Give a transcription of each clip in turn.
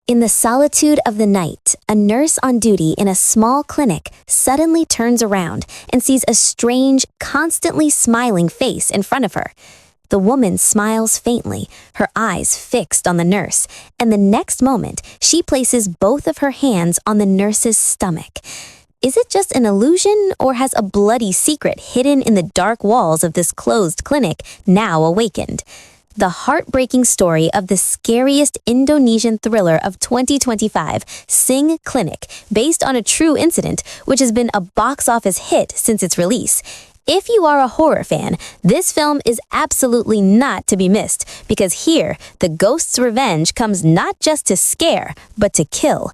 In the solitude of the night, a nurse on duty in a small clinic suddenly turns around and sees a strange, constantly smiling face in front of her. The woman smiles faintly, her eyes fixed on the nurse, and the next moment, she places both of her hands on the nurse's stomach. Is it just an illusion, or has a bloody secret hidden in the dark walls of this closed clinic now awakened? The heartbreaking story of the scariest Indonesian thriller of 2025, Sing Clinic, based on a true incident, which has been a box office hit since its release. If you are a horror fan, this film is absolutely not to be missed, because here, the ghost's revenge comes not just to scare, but to kill.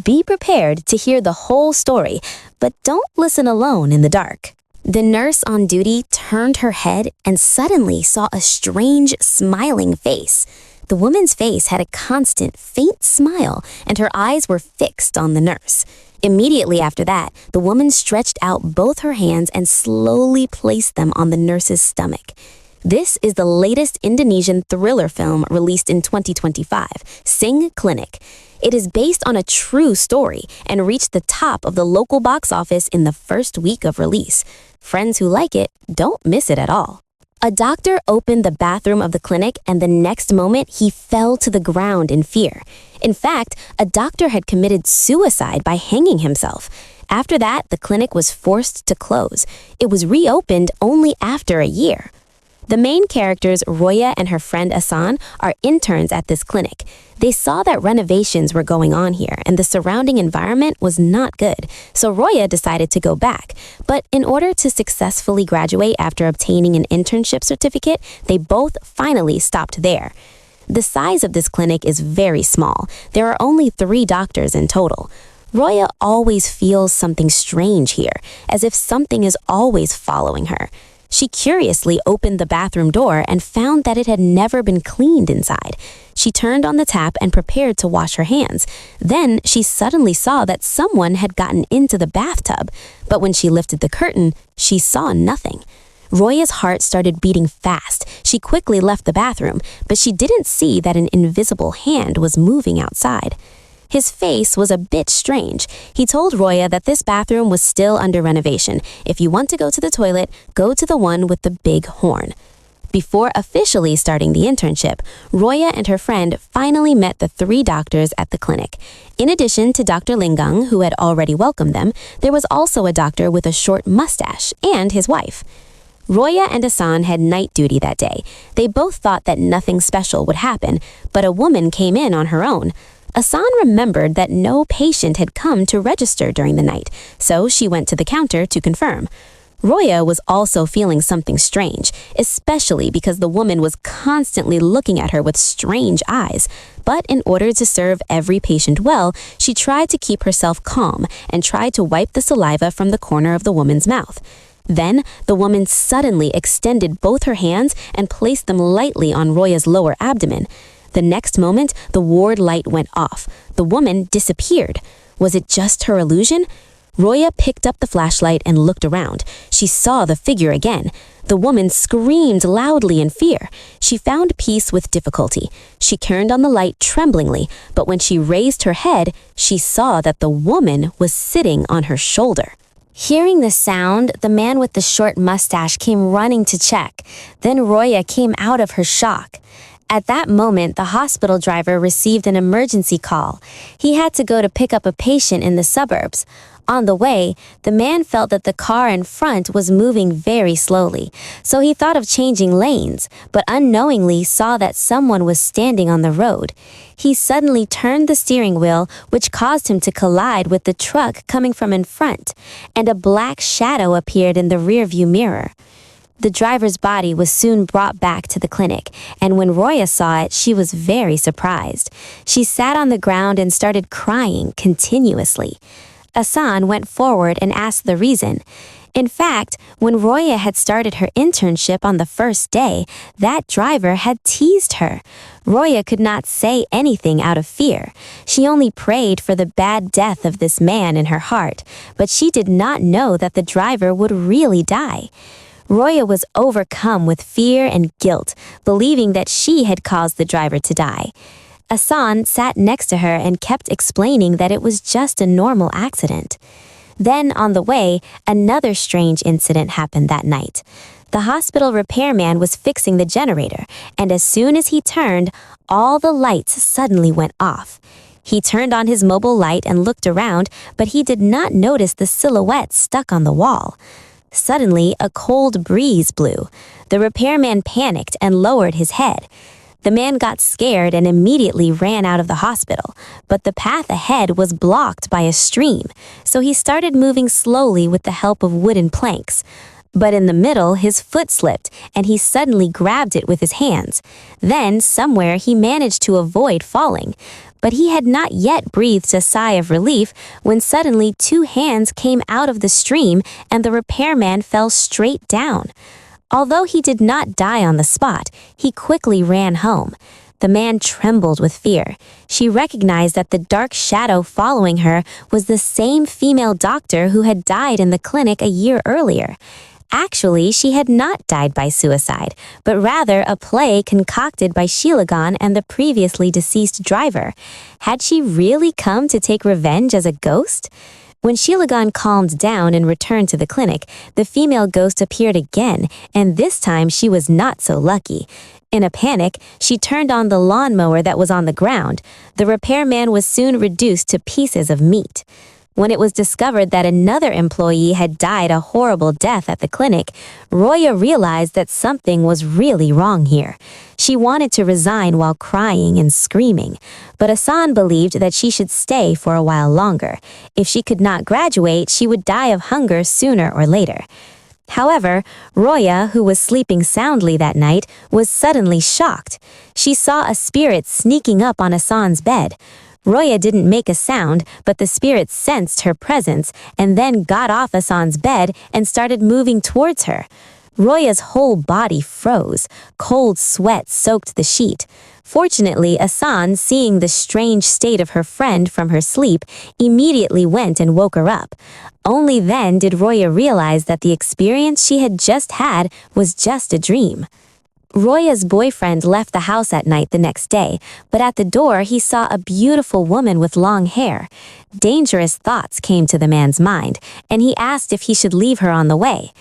Be prepared to hear the whole story, but don't listen alone in the dark. The nurse on duty turned her head and suddenly saw a strange, smiling face. The woman's face had a constant, faint smile, and her eyes were fixed on the nurse. Immediately after that, the woman stretched out both her hands and slowly placed them on the nurse's stomach. This is the latest Indonesian thriller film released in 2025, Sing Clinic. It is based on a true story and reached the top of the local box office in the first week of release. Friends who like it don't miss it at all. A doctor opened the bathroom of the clinic, and the next moment he fell to the ground in fear. In fact, a doctor had committed suicide by hanging himself. After that, the clinic was forced to close. It was reopened only after a year. The main characters, Roya and her friend Asan, are interns at this clinic. They saw that renovations were going on here and the surrounding environment was not good, so Roya decided to go back. But in order to successfully graduate after obtaining an internship certificate, they both finally stopped there. The size of this clinic is very small. There are only 3 doctors in total. Roya always feels something strange here, as if something is always following her. She curiously opened the bathroom door and found that it had never been cleaned inside. She turned on the tap and prepared to wash her hands. Then she suddenly saw that someone had gotten into the bathtub. But when she lifted the curtain, she saw nothing. Roya's heart started beating fast. She quickly left the bathroom, but she didn't see that an invisible hand was moving outside. His face was a bit strange. He told Roya that this bathroom was still under renovation. If you want to go to the toilet, go to the one with the big horn. Before officially starting the internship, Roya and her friend finally met the 3 doctors at the clinic. In addition to Dr. Linggang, who had already welcomed them, there was also a doctor with a short mustache and his wife. Roya and Asan had night duty that day. They both thought that nothing special would happen, but a woman came in on her own. Asan remembered that no patient had come to register during the night, so she went to the counter to confirm. Roya was also feeling something strange, especially because the woman was constantly looking at her with strange eyes. But in order to serve every patient well, she tried to keep herself calm and tried to wipe the saliva from the corner of the woman's mouth. Then, the woman suddenly extended both her hands and placed them lightly on Roya's lower abdomen. The next moment, the ward light went off. The woman disappeared. Was it just her illusion? Roya picked up the flashlight and looked around. She saw the figure again. The woman screamed loudly in fear. She found peace with difficulty. She turned on the light tremblingly, but when she raised her head, she saw that the woman was sitting on her shoulder. Hearing the sound, the man with the short mustache came running to check. Then Roya came out of her shock. At that moment, the hospital driver received an emergency call. He had to go to pick up a patient in the suburbs. On the way, the man felt that the car in front was moving very slowly, so he thought of changing lanes, but unknowingly saw that someone was standing on the road. He suddenly turned the steering wheel, which caused him to collide with the truck coming from in front, and a black shadow appeared in the rearview mirror. The driver's body was soon brought back to the clinic, and when Roya saw it, she was very surprised. She sat on the ground and started crying continuously. Asan went forward and asked the reason. In fact, when Roya had started her internship on the first day, that driver had teased her. Roya could not say anything out of fear. She only prayed for the bad death of this man in her heart, but she did not know that the driver would really die. Roya was overcome with fear and guilt, believing that she had caused the driver to die. Asan sat next to her and kept explaining that it was just a normal accident. Then, on the way, another strange incident happened that night. The hospital repairman was fixing the generator, and as soon as he turned, all the lights suddenly went off. He turned on his mobile light and looked around, but he did not notice the silhouette stuck on the wall. Suddenly, a cold breeze blew. The repairman panicked and lowered his head. The man got scared and immediately ran out of the hospital, but the path ahead was blocked by a stream, so he started moving slowly with the help of wooden planks. But in the middle, his foot slipped, and he suddenly grabbed it with his hands. Then, somewhere, he managed to avoid falling. But he had not yet breathed a sigh of relief when suddenly 2 hands came out of the stream and the repairman fell straight down. Although he did not die on the spot, he quickly ran home. The man trembled with fear. She recognized that the dark shadow following her was the same female doctor who had died in the clinic a year earlier. Actually, she had not died by suicide, but rather a play concocted by Shilagon and the previously deceased driver. Had she really come to take revenge as a ghost? When Shilagon calmed down and returned to the clinic, the female ghost appeared again, and this time she was not so lucky. In a panic, she turned on the lawnmower that was on the ground. The repairman was soon reduced to pieces of meat. When it was discovered that another employee had died a horrible death at the clinic, Roya realized that something was really wrong here. She wanted to resign while crying and screaming, but Asan believed that she should stay for a while longer. If she could not graduate, she would die of hunger sooner or later. However, Roya, who was sleeping soundly that night, was suddenly shocked. She saw a spirit sneaking up on Asan's bed. Roya didn't make a sound, but the spirit sensed her presence and then got off Asan's bed and started moving towards her. Roya's whole body froze. Cold sweat soaked the sheet. Fortunately, Asan, seeing the strange state of her friend from her sleep, immediately went and woke her up. Only then did Roya realize that the experience she had just had was just a dream. Roya's boyfriend left the house at night the next day, but at the door he saw a beautiful woman with long hair. Dangerous thoughts came to the man's mind, and he asked if he should leave her on the way.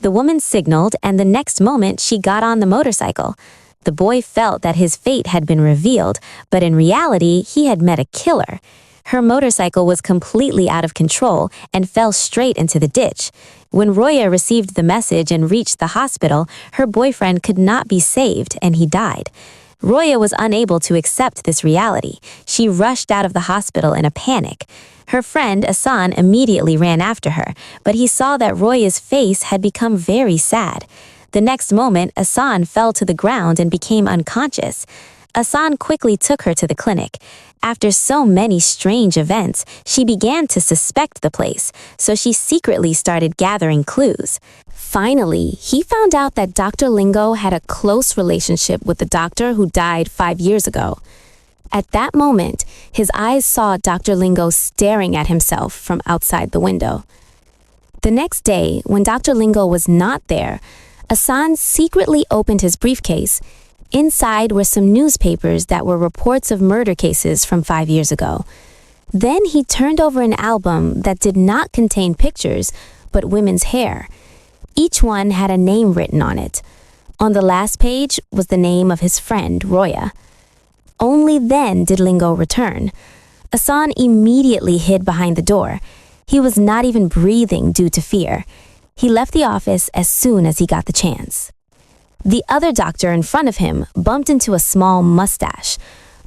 The woman signaled, and the next moment she got on the motorcycle. The boy felt that his fate had been revealed, but in reality he had met a killer. Her motorcycle was completely out of control and fell straight into the ditch. When Roya received the message and reached the hospital, her boyfriend could not be saved and he died. Roya was unable to accept this reality. She rushed out of the hospital in a panic. Her friend, Asan, immediately ran after her, but he saw that Roya's face had become very sad. The next moment, Asan fell to the ground and became unconscious. Asan quickly took her to the clinic. After so many strange events, she began to suspect the place, so she secretly started gathering clues. Finally, he found out that Dr. Lingo had a close relationship with the doctor who died 5 years ago. At that moment, his eyes saw Dr. Lingo staring at himself from outside the window. The next day, when Dr. Lingo was not there, Asan secretly opened his briefcase. Inside were some newspapers that were reports of murder cases from 5 years ago. Then he turned over an album that did not contain pictures, but women's hair. Each one had a name written on it. On the last page was the name of his friend, Roya. Only then did Lingo return. Asan immediately hid behind the door. He was not even breathing due to fear. He left the office as soon as he got the chance. The other doctor in front of him bumped into a small mustache.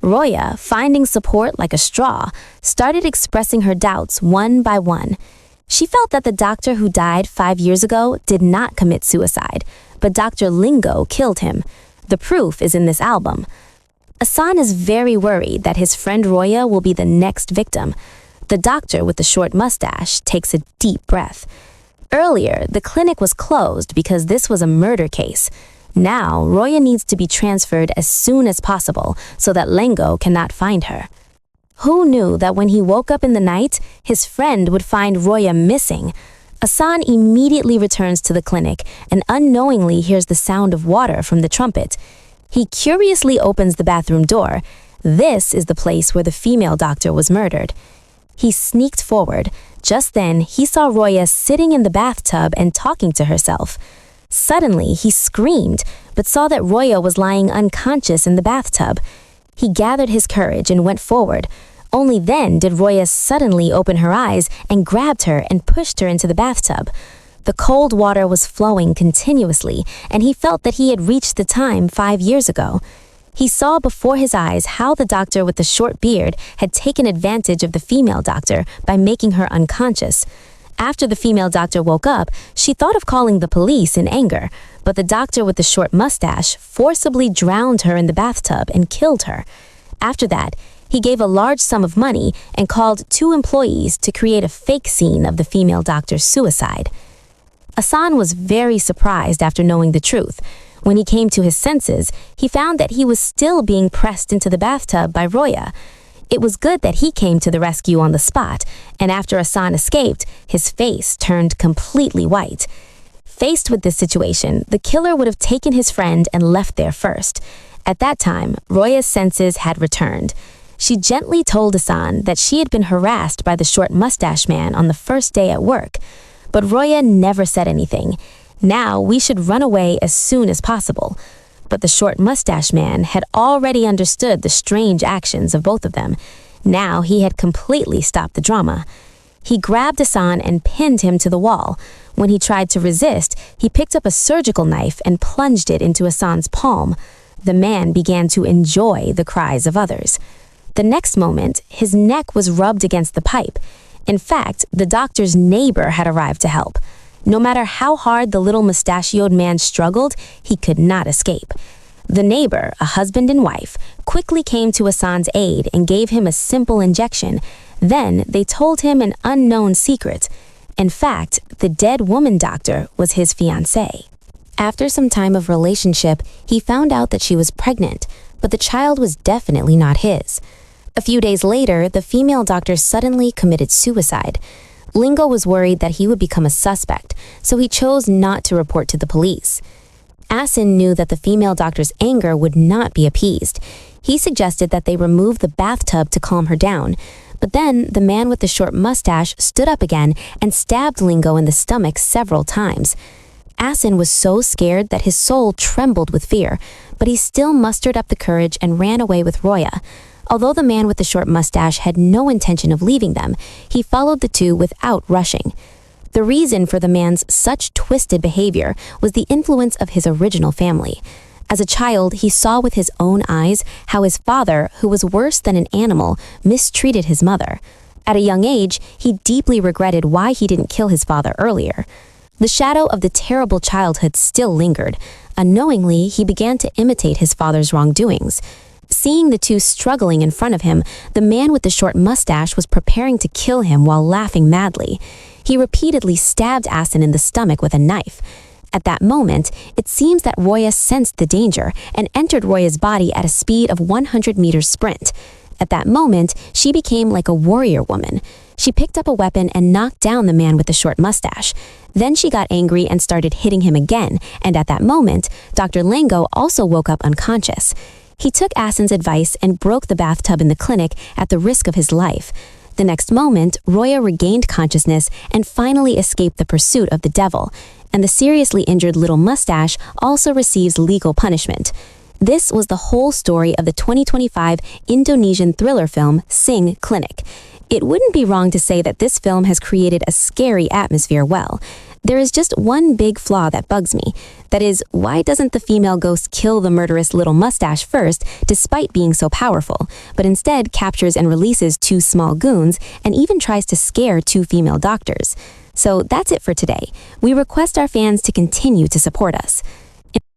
Roya, finding support like a straw, started expressing her doubts one by one. She felt that the doctor who died 5 years ago did not commit suicide, but Dr. Lingo killed him. The proof is in this album. Asan is very worried that his friend Roya will be the next victim. The doctor with the short mustache takes a deep breath. Earlier, the clinic was closed because this was a murder case. Now, Roya needs to be transferred as soon as possible so that Lingo cannot find her. Who knew that when he woke up in the night, his friend would find Roya missing? Asan immediately returns to the clinic and unknowingly hears the sound of water from the trumpet. He curiously opens the bathroom door. This is the place where the female doctor was murdered. He sneaked forward. Just then, he saw Roya sitting in the bathtub and talking to herself. Suddenly, he screamed, but saw that Roya was lying unconscious in the bathtub. He gathered his courage and went forward. Only then did Roya suddenly open her eyes and grabbed her and pushed her into the bathtub. The cold water was flowing continuously, and he felt that he had reached the time 5 years ago. He saw before his eyes how the doctor with the short beard had taken advantage of the female doctor by making her unconscious. After the female doctor woke up, she thought of calling the police in anger, but the doctor with the short mustache forcibly drowned her in the bathtub and killed her. After that, he gave a large sum of money and called 2 employees to create a fake scene of the female doctor's suicide. Hassan was very surprised after knowing the truth. When he came to his senses, he found that he was still being pressed into the bathtub by Roya. It was good that he came to the rescue on the spot, and after Hassan escaped, his face turned completely white. Faced with this situation, the killer would have taken his friend and left there first. At that time, Roya's senses had returned. She gently told Hassan that she had been harassed by the short mustache man on the first day at work. But Roya never said anything. Now we should run away as soon as possible. But the short mustache man had already understood the strange actions of both of them. Now he had completely stopped the drama. He grabbed Hassan and pinned him to the wall. When he tried to resist, he picked up a surgical knife and plunged it into Hassan's palm. The man began to enjoy the cries of others. The next moment, his neck was rubbed against the pipe. In fact, the doctor's neighbor had arrived to help. No matter how hard the little mustachioed man struggled, he could not escape. The neighbor, a husband and wife, quickly came to Hassan's aid and gave him a simple injection. Then they told him an unknown secret. In fact, the dead woman doctor was his fiancée. After some time of relationship, he found out that she was pregnant, but the child was definitely not his. A few days later, the female doctor suddenly committed suicide. Lingo was worried that he would become a suspect, so he chose not to report to the police. Asin knew that the female doctor's anger would not be appeased. He suggested that they remove the bathtub to calm her down, but then the man with the short mustache stood up again and stabbed Lingo in the stomach several times. Asin was so scared that his soul trembled with fear, but he still mustered up the courage and ran away with Roya. Although the man with the short mustache had no intention of leaving them, he followed the two without rushing. The reason for the man's such twisted behavior was the influence of his original family. As a child, he saw with his own eyes how his father, who was worse than an animal, mistreated his mother. At a young age, he deeply regretted why he didn't kill his father earlier. The shadow of the terrible childhood still lingered. Unknowingly, he began to imitate his father's wrongdoings. Seeing the two struggling in front of him, the man with the short mustache was preparing to kill him while laughing madly. He repeatedly stabbed Asin in the stomach with a knife. At that moment, it seems that Roya sensed the danger and entered Roya's body at a speed of 100 meters sprint. At that moment, she became like a warrior woman. She picked up a weapon and knocked down the man with the short mustache. Then she got angry and started hitting him again, and at that moment, Dr. Lango also woke up unconscious. He took Asin's advice and broke the bathtub in the clinic at the risk of his life. The next moment, Roya regained consciousness and finally escaped the pursuit of the devil, and the seriously injured little mustache also receives legal punishment. This was the whole story of the 2025 Indonesian thriller film Sing Clinic. It wouldn't be wrong to say that this film has created a scary atmosphere well. There is just one big flaw that bugs me. That is, why doesn't the female ghost kill the murderous little mustache first, despite being so powerful, but instead captures and releases 2 small goons and even tries to scare 2 female doctors? So that's it for today. We request our fans to continue to support us.